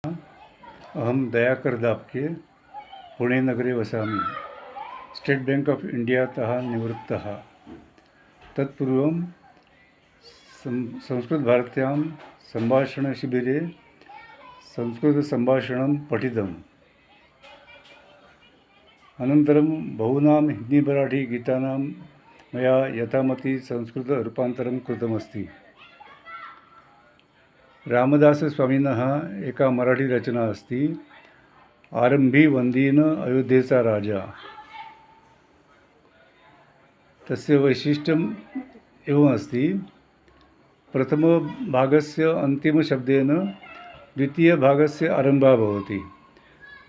अहं दयाकर दापके पुणेनगरे वसामि। स्टेट् बेङ्क् आफ् इण्डियातः निवृत्तः। तत्पूर्वं संस्कृतभारत्यां सम्भाषणशिबिरे संस्कृतसम्भाषणं पठितम्। अनन्तरं बहूनां हिन्दीमराठीगीतानां मया यथामति संस्कृतरूपान्तरं कृतमस्ति। रामदासस्वामिनः एका मराठीरचना अस्ति, आरंभी वन्दीन अयोध्येचा राजा। तस्य वैशिष्ट्यम् एवमस्ति, प्रथमभागस्य अन्तिमशब्देन द्वितीयभागस्य आरम्भः भवति,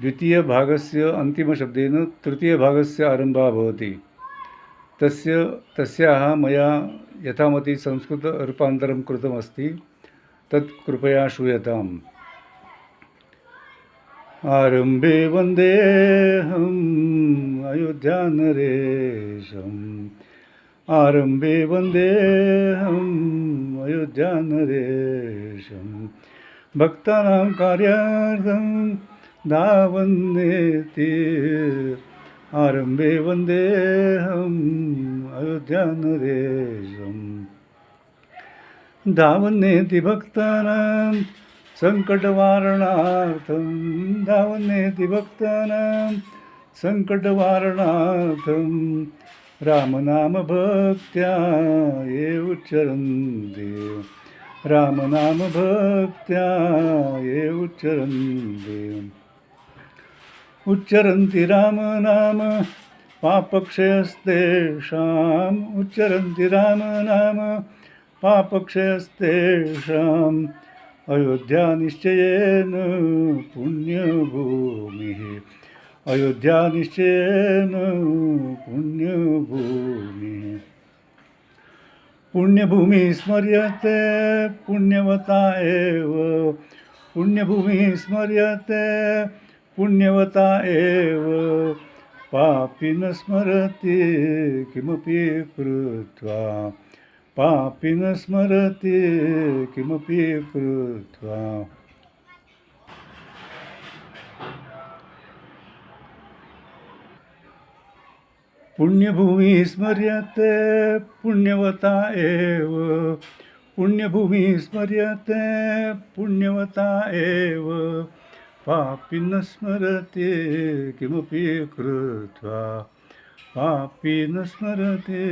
द्वितीयभागस्य अन्तिमशब्देन तृतीयभागस्य आरम्भः भवति। तस्याः मया यथामति संस्कृतरूपान्तरं कृतमस्ति, तत् कृपया श्रूयताम्। आरम्भे वन्देऽहम् अयोध्यानरेशम्, आरम्भे वन्देऽहम् अयोध्यानरेशम्, भक्तानां कार्यार्थं धावन्नेति, आरम्भे वन्देऽहम् अयोध्यानरेशम्, धावन्नेति भक्तानां सङ्कटवारणार्थं, धावन्नेति भक्तानां सङ्कटवारणार्थं, रामनामभक्त्या ये उच्चरन्ति, रामनामभक्त्या ये उच्चरन्ति, उच्चरन्ति रामनाम पापक्षयस्तेषाम्, उच्चरन्ति रामनाम पापक्षयस्तेषाम्, अयोध्या निश्चयेन पुण्यभूमिः, अयोध्या निश्चयेन पुण्यभूमिः, पुण्यभूमिः स्मर्यते पुण्यवता एव, पुण्यभूमिः स्मर्यते पुण्यवता एव, पापी न स्मरति किमपि कृत्वा, पापी न स्मरति किमपि कृत्वा। पुण्यभूमिः स्मर्यते पुण्यवता एव, पुण्यभूमिः स्मर्यते पुण्यवता एव, पापी न स्मरति किमपि कृत्वा, पापी न स्मरति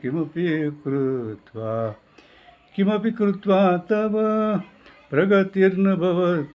किमपि कृत्वा, किमपि कृत्वा तव प्रगतिर्न भवति।